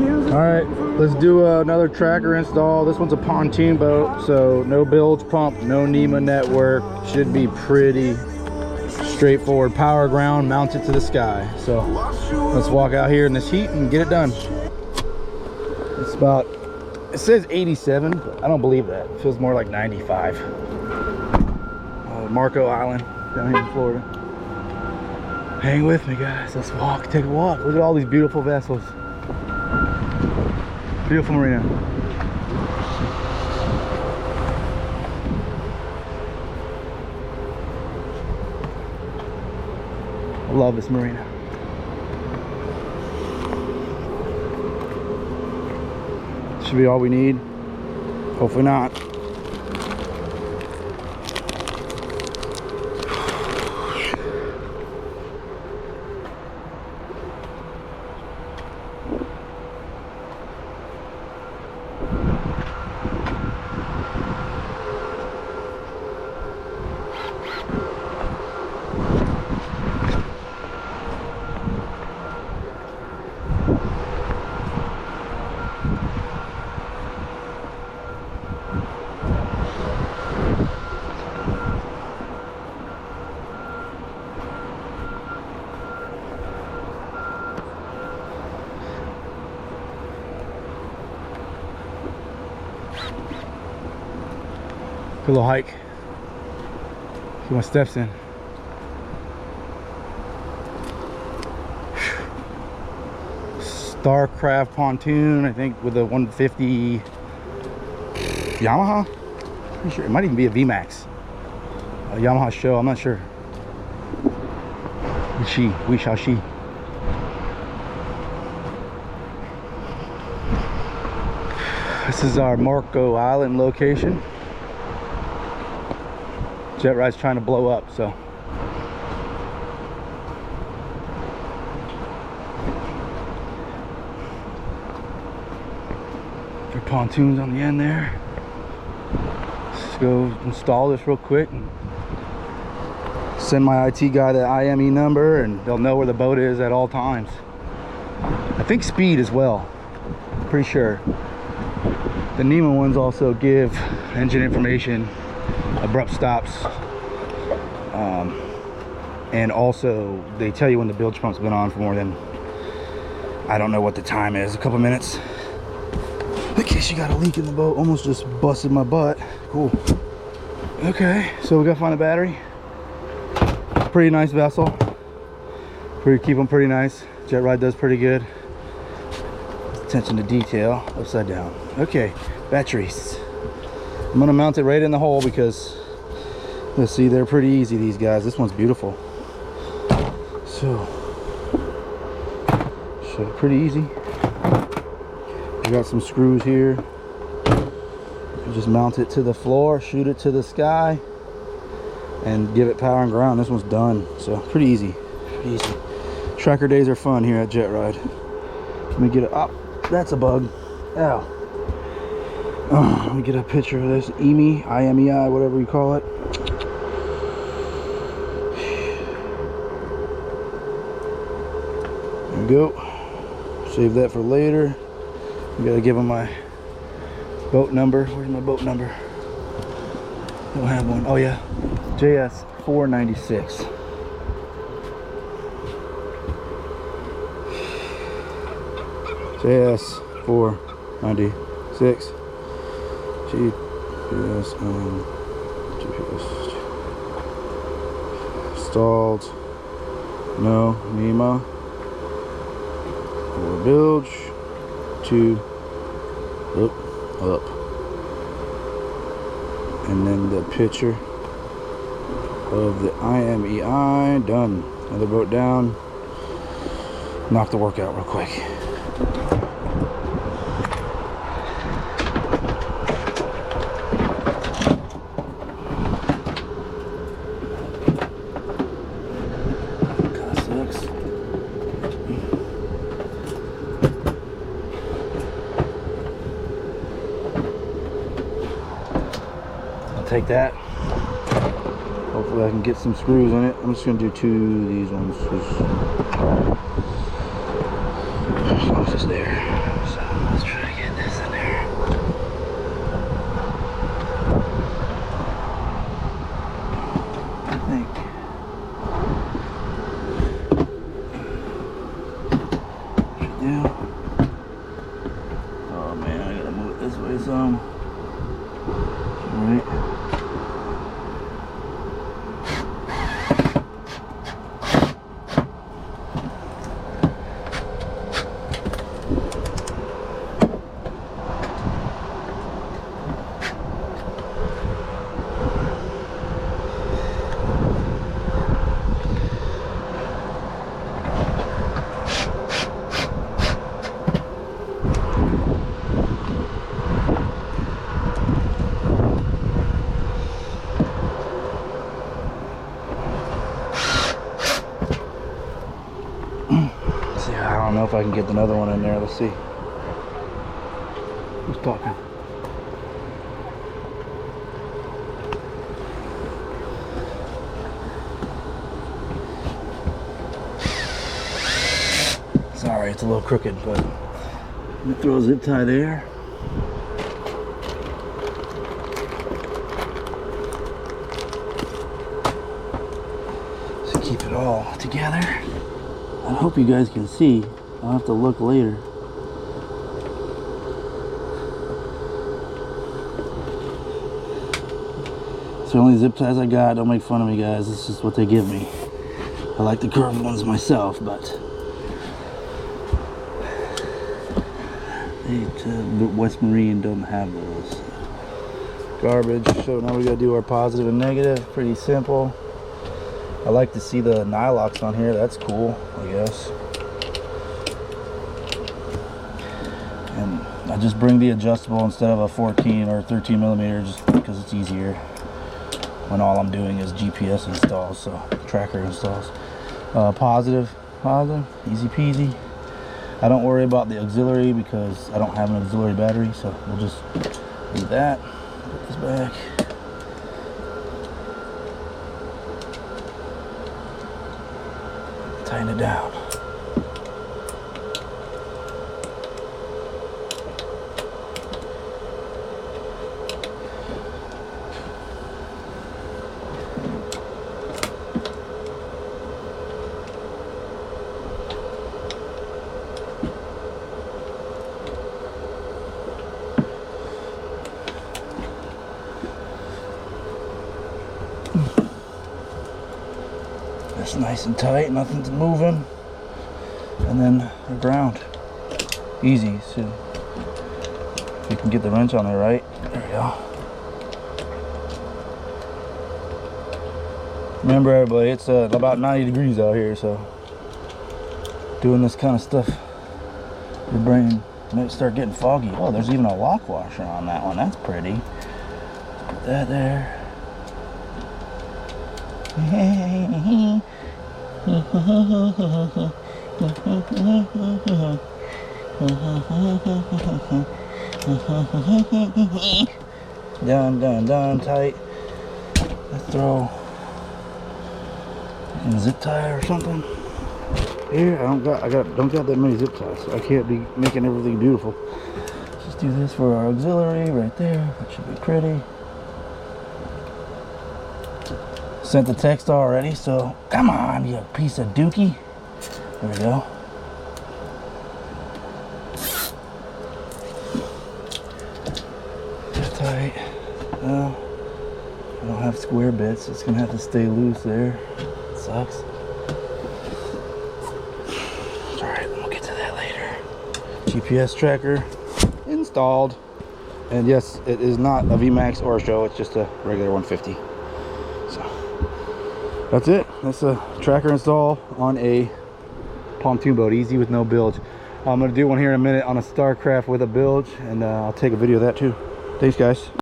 All right, let's do another tracker install. This one's a pontoon boat, so no bilge pump, no NEMA network. Should be pretty straightforward. Power ground, mount it to the sky. So let's walk out here in this heat and get it done. It's about, it says 87, but I don't believe that. It feels more like 95. Marco Island down here in Florida. Hang with me, guys. Let's walk, take a walk. Look at all these beautiful vessels. Beautiful marina. I love this marina. Should be all we need. Hopefully not. Good little hike. Get my steps in. Starcraft pontoon, I think, with a 150 Yamaha. Pretty sure it might even be a VMAX. A Yamaha show, I'm not sure. We shall see. This is our Marco Island location. Jet ride's trying to blow up, so there are pontoons on the end there. Let's go install this real quick and send my IT guy the IME number, and they'll know where the boat is at all times. I think speed as well, pretty sure. The NEMA ones also give engine information, abrupt stops, and also they tell you when the bilge pump's been on for more than, I don't know what the time is, a couple minutes, in case you got a leak in the boat. Almost just busted my butt. Cool. Okay, so we gotta find a battery. Pretty nice vessel, keep them pretty nice. Jet ride does pretty good. Attention to detail, upside down. Okay, batteries. I'm gonna mount it right in the hole because, let's see, they're pretty easy, these guys. This one's beautiful. So pretty easy. We got some screws here. You just mount it to the floor, shoot it to the sky, and give it power and ground. This one's done. So pretty easy. Tracker days are fun here at Jet Ride. Let me get it up. That's a bug. Ow. Let me get a picture of this IMEI, whatever you call it. There we go. Save that for later. I gotta give them my boat number. Where's my boat number? Don't have one. Oh yeah, JS 496. JS 496. GPS and GPS installed. No NEMA or bilge to up, and then the picture of the IMEI. Done. Another boat down. Knock the workout real quick. Take that. Hopefully I can get some screws in it. I'm just gonna do two of these ones. As long as it's there. So. if I can get another one in there. Let's see. Who's talking? Sorry, it's a little crooked, but I'm gonna throw a zip tie there. So keep it all together. I hope you guys can see. I'll have to look later. It's the only zip ties I got. Don't make fun of me, guys. This is what they give me. I like the curved ones myself, but West Marine don't have those. Garbage. So now we gotta do our positive and negative. Pretty simple. I like to see the nylocks on here. That's cool, I guess. And I just bring the adjustable instead of a 14 or 13 millimeter, just because it's easier when all I'm doing is GPS installs, so tracker installs. Positive, easy peasy. I don't worry about the auxiliary because I don't have an auxiliary battery, so we'll just do that. Put this back. Tighten it down. That's nice and tight, nothing's moving. And then the ground. Easy. So if you can get the wrench on there right. There we go. Remember everybody, it's about 90 degrees out here, so doing this kind of stuff, your brain might start getting foggy. Oh, there's even a lock washer on that one. That's pretty. Put that there. Done, tight. Let's throw a zip tie or something. Here, I don't got that many zip ties, so I can't be making everything beautiful. Just do this for our auxiliary right there. That should be pretty. Sent the text already, so come on, you piece of dookie. There we go. Just tight. Well, I don't have square bits. It's gonna have to stay loose there. It sucks. It's alright, we'll get to that later. GPS tracker installed. And yes, it is not a VMAX or a show, it's just a regular 150. That's it. That's a tracker install on a pontoon boat, easy with no bilge. I'm gonna do one here in a minute on a Starcraft with a bilge, and I'll take a video of that too. Thanks, guys.